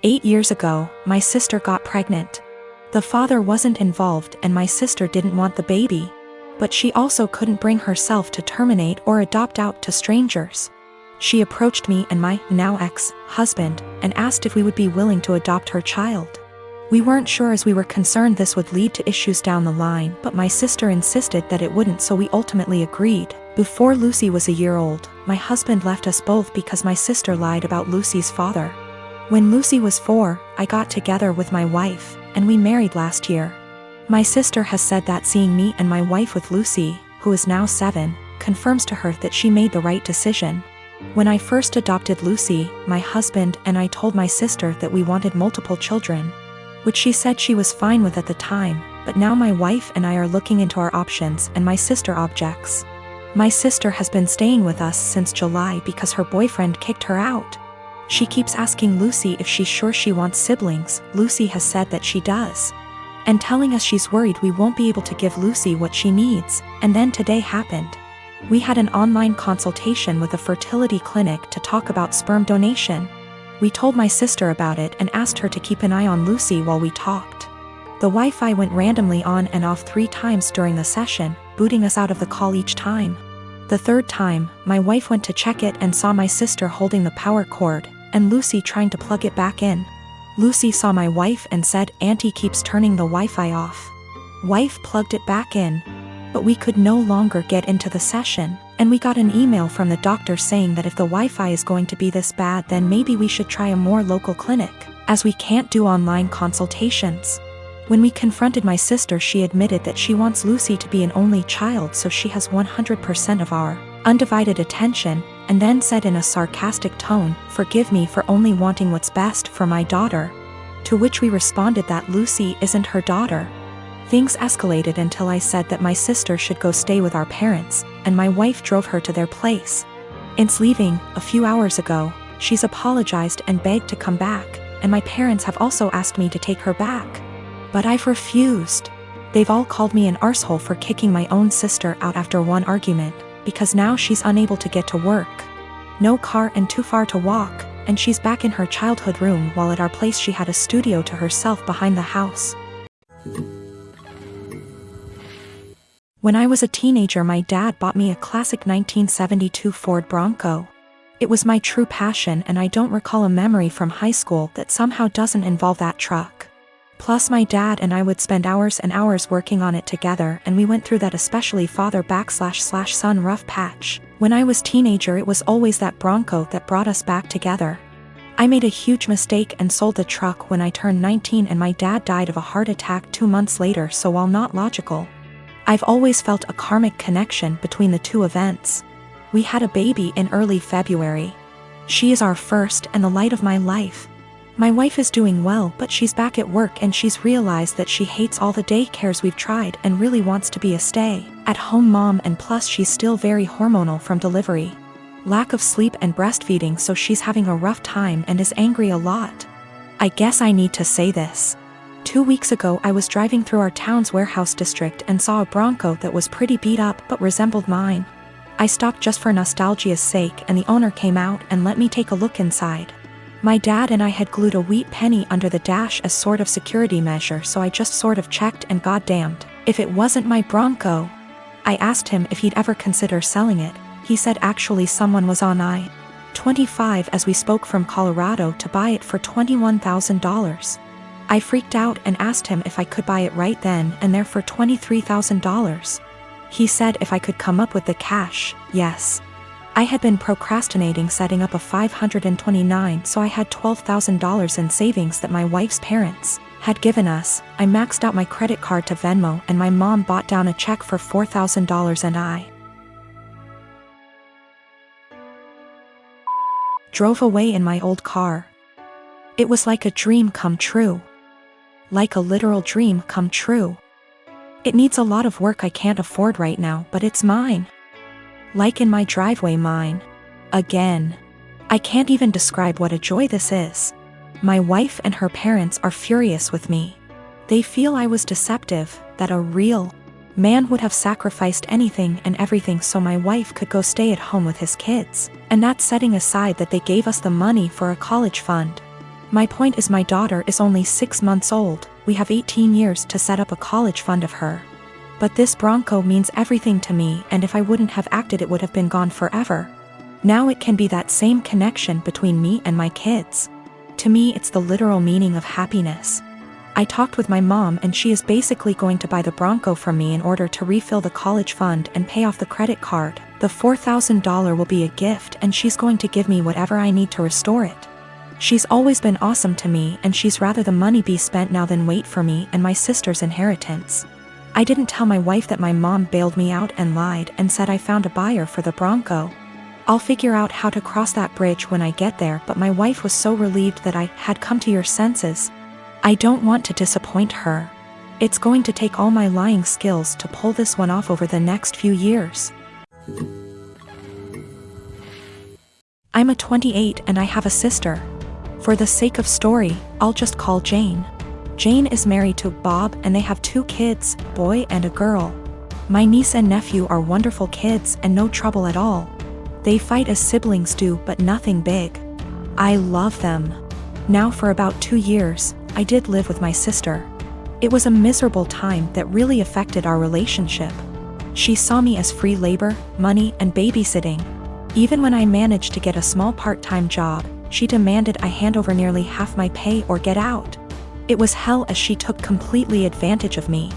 8 years ago, my sister got pregnant. The father wasn't involved and my sister didn't want the baby. But she also couldn't bring herself to terminate or adopt out to strangers. She approached me and my now ex-husband and asked if we would be willing to adopt her child. We weren't sure as we were concerned this would lead to issues down the line, but my sister insisted that it wouldn't, so we ultimately agreed. Before Lucy was a year old, my husband left us both because my sister lied about Lucy's father. When Lucy was 4, I got together with my wife, and we married last year. My sister has said that seeing me and my wife with Lucy, who is now 7, confirms to her that she made the right decision. When I first adopted Lucy, my husband and I told my sister that we wanted multiple children, which she said she was fine with at the time, but now my wife and I are looking into our options and my sister objects. My sister has been staying with us since July because her boyfriend kicked her out. She keeps asking Lucy if she's sure she wants siblings. Lucy has said that she does, and telling us she's worried we won't be able to give Lucy what she needs. And then today happened. We had an online consultation with a fertility clinic to talk about sperm donation. We told my sister about it and asked her to keep an eye on Lucy while we talked. The Wi-Fi went randomly on and off 3 times during the session, booting us out of the call each time. The 3rd time, my wife went to check it and saw my sister holding the power cord, and Lucy trying to plug it back in. Lucy saw my wife and said, "Auntie keeps turning the Wi-Fi off." Wife plugged it back in. But we could no longer get into the session, and we got an email from the doctor saying that if the Wi-Fi is going to be this bad, then maybe we should try a more local clinic, as we can't do online consultations. When we confronted my sister, she admitted that she wants Lucy to be an only child so she has 100% of our undivided attention, and then said in a sarcastic tone, "Forgive me for only wanting what's best for my daughter." To which we responded that Lucy isn't her daughter. Things escalated until I said that my sister should go stay with our parents, and my wife drove her to their place. Since leaving, a few hours ago, she's apologized and begged to come back, and my parents have also asked me to take her back. But I've refused. They've all called me an arsehole for kicking my own sister out after one argument, because now she's unable to get to work. No car and too far to walk, and she's back in her childhood room while at our place she had a studio to herself behind the house. When I was a teenager, my dad bought me a classic 1972 Ford Bronco. It was my true passion, and I don't recall a memory from high school that somehow doesn't involve that truck. Plus my dad and I would spend hours and hours working on it together, and we went through that especially father/son rough patch. When I was teenager, it was always that Bronco that brought us back together. I made a huge mistake and sold the truck when I turned 19, and my dad died of a heart attack 2 months later, so while not logical, I've always felt a karmic connection between the two events. We had a baby in early February. She is our first and the light of my life. My wife is doing well, but she's back at work and she's realized that she hates all the daycares we've tried and really wants to be a stay-at-home mom, and plus she's still very hormonal from delivery. Lack of sleep and breastfeeding, so she's having a rough time and is angry a lot. I guess I need to say this. 2 weeks ago I was driving through our town's warehouse district and saw a Bronco that was pretty beat up but resembled mine. I stopped just for nostalgia's sake, and the owner came out and let me take a look inside. My dad and I had glued a wheat penny under the dash as sort of security measure, so I just sort of checked, and goddamned if it wasn't my Bronco. I asked him if he'd ever consider selling it. He said actually someone was on I-25 as we spoke from Colorado to buy it for $21,000. I freaked out and asked him if I could buy it right then and there for $23,000. He said if I could come up with the cash, yes. I had been procrastinating setting up a 529, so I had $12,000 in savings that my wife's parents had given us. I maxed out my credit card to Venmo, and my mom bought down a check for $4,000, and I drove away in my old car. It was like a dream come true. Like a literal dream come true. It needs a lot of work I can't afford right now, but it's mine. Like in my driveway, mine. Again. I can't even describe what a joy this is. My wife and her parents are furious with me. They feel I was deceptive, that a real man would have sacrificed anything and everything so my wife could go stay at home with his kids, and that's setting aside that they gave us the money for a college fund. My point is my daughter is only 6 months old, we have 18 years to set up a college fund of her. But this Bronco means everything to me, and if I wouldn't have acted it would have been gone forever. Now it can be that same connection between me and my kids. To me it's the literal meaning of happiness. I talked with my mom and she is basically going to buy the Bronco from me in order to refill the college fund and pay off the credit card. The $4,000 will be a gift and she's going to give me whatever I need to restore it. She's always been awesome to me and she's rather the money be spent now than wait for me and my sister's inheritance. I didn't tell my wife that my mom bailed me out and lied and said I found a buyer for the Bronco. I'll figure out how to cross that bridge when I get there, but my wife was so relieved that I had come to your senses. I don't want to disappoint her. It's going to take all my lying skills to pull this one off over the next few years. I'm a 28 and I have a sister. For the sake of story, I'll just call Jane. Jane is married to Bob and they have 2 kids, boy and a girl. My niece and nephew are wonderful kids and no trouble at all. They fight as siblings do, but nothing big. I love them. Now for about 2 years, I did live with my sister. It was a miserable time that really affected our relationship. She saw me as free labor, money, and babysitting. Even when I managed to get a small part-time job, she demanded I hand over nearly half my pay or get out. It was hell as she took completely advantage of me.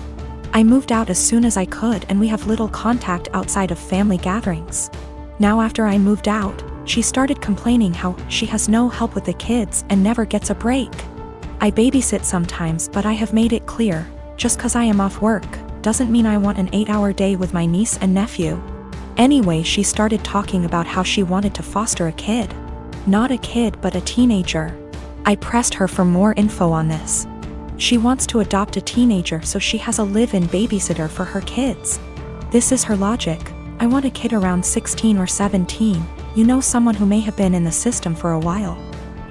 I moved out as soon as I could and we have little contact outside of family gatherings. Now after I moved out, she started complaining how she has no help with the kids and never gets a break. I babysit sometimes, but I have made it clear, just 'cause I am off work, doesn't mean I want an 8-hour day with my niece and nephew. Anyway, she started talking about how she wanted to foster a kid. Not a kid but a teenager. I pressed her for more info on this. She wants to adopt a teenager so she has a live-in babysitter for her kids. This is her logic. I want a kid around 16 or 17, someone who may have been in the system for a while.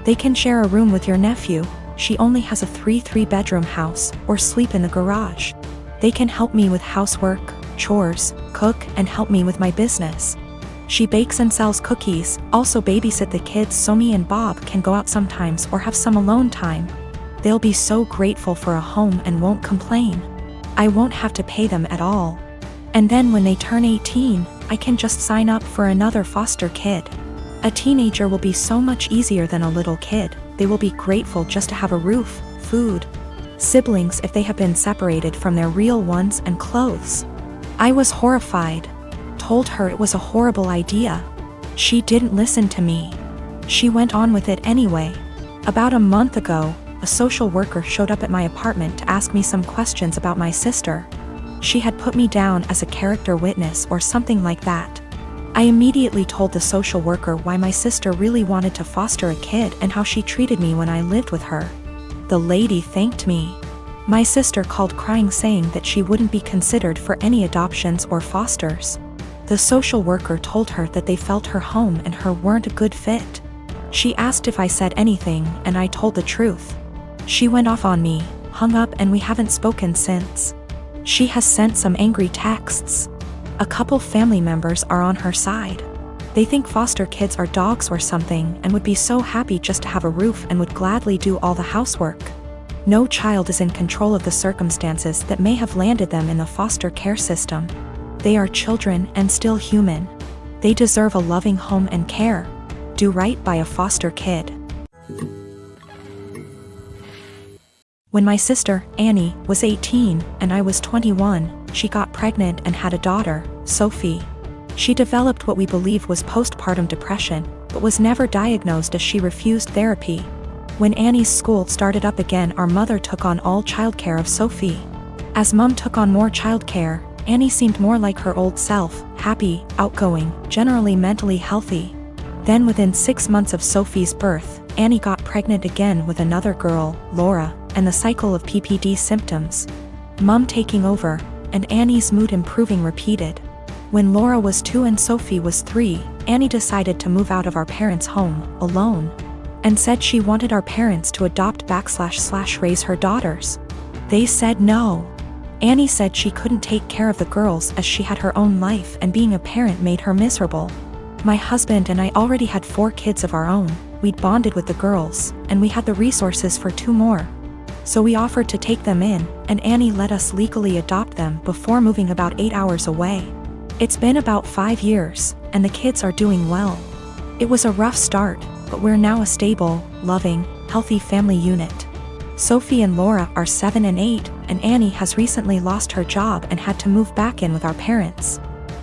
They can share a room with your nephew. She only has a 3-bedroom house, or sleep in the garage. They can help me with housework, chores, cook, and help me with my business. She bakes and sells cookies, also babysit the kids so me and Bob can go out sometimes or have some alone time. They'll be so grateful for a home and won't complain. I won't have to pay them at all. And then when they turn 18, I can just sign up for another foster kid. A teenager will be so much easier than a little kid. They will be grateful just to have a roof, food, siblings if they have been separated from their real ones, and clothes. I was horrified. Told her it was a horrible idea. She didn't listen to me. She went on with it anyway. About a month ago, a social worker showed up at my apartment to ask me some questions about my sister. She had put me down as a character witness or something like that. I immediately told the social worker why my sister really wanted to foster a kid and how she treated me when I lived with her. The lady thanked me. My sister called crying saying that she wouldn't be considered for any adoptions or fosters. The social worker told her that they felt her home and her weren't a good fit. She asked if I said anything and I told the truth. She went off on me, hung up, and we haven't spoken since. She has sent some angry texts. A couple family members are on her side. They think foster kids are dogs or something and would be so happy just to have a roof and would gladly do all the housework. No child is in control of the circumstances that may have landed them in the foster care system. They are children and still human. They deserve a loving home and care. Do right by a foster kid. When my sister, Annie, was 18 and I was 21, she got pregnant and had a daughter, Sophie. She developed what we believe was postpartum depression, but was never diagnosed as she refused therapy. When Annie's school started up again, our mother took on all childcare of Sophie. As Mum took on more childcare, Annie seemed more like her old self, happy, outgoing, generally mentally healthy. Then within 6 months of Sophie's birth, Annie got pregnant again with another girl, Laura, and the cycle of PPD symptoms. Mum taking over, and Annie's mood improving repeated. When Laura was 2 and Sophie was 3, Annie decided to move out of our parents' home, alone, and said she wanted our parents to adopt/raise her daughters. They said no. Annie said she couldn't take care of the girls as she had her own life and being a parent made her miserable. My husband and I already had 4 kids of our own. we'd bonded with the girls, and we had the resources for 2 more. So we offered to take them in, and Annie let us legally adopt them before moving about 8 hours away. It's been about 5 years, and the kids are doing well. It was a rough start, but we're now a stable, loving, healthy family unit. Sophie and Laura are 7 and 8, and Annie has recently lost her job and had to move back in with our parents.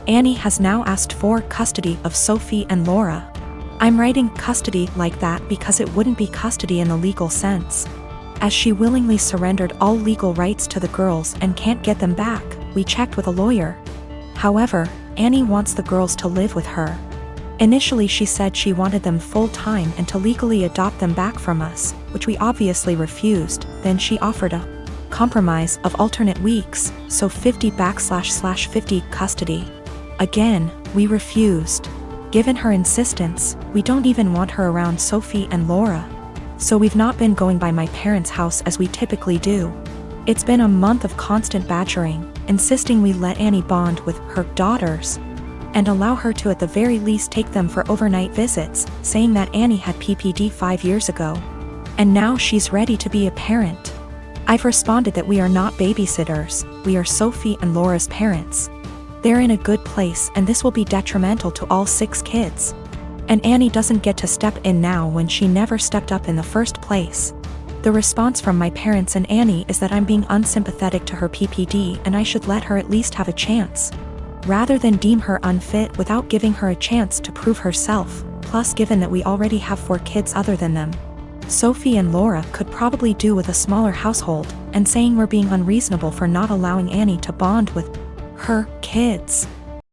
Annie has now asked for custody of Sophie and Laura. I'm writing custody like that because it wouldn't be custody in the legal sense. As she willingly surrendered all legal rights to the girls and can't get them back, we checked with a lawyer. However, Annie wants the girls to live with her. Initially she said she wanted them full-time and to legally adopt them back from us, which we obviously refused. Then she offered a compromise of alternate weeks, so 50/50 custody. Again, we refused. Given her insistence, we don't even want her around Sophie and Laura. So we've not been going by my parents' house as we typically do. It's been a month of constant badgering, insisting we let Annie bond with her daughters and allow her to at the very least take them for overnight visits, saying that Annie had PPD 5 years ago. And now she's ready to be a parent. I've responded that we are not babysitters, we are Sophie and Laura's parents. They're in a good place and this will be detrimental to all 6 kids. And Annie doesn't get to step in now when she never stepped up in the first place. The response from my parents and Annie is that I'm being unsympathetic to her PPD and I should let her at least have a chance, rather than deem her unfit without giving her a chance to prove herself. Plus, given that we already have 4 kids other than them, Sophie and Laura could probably do with a smaller household, and saying we're being unreasonable for not allowing Annie to bond with her kids.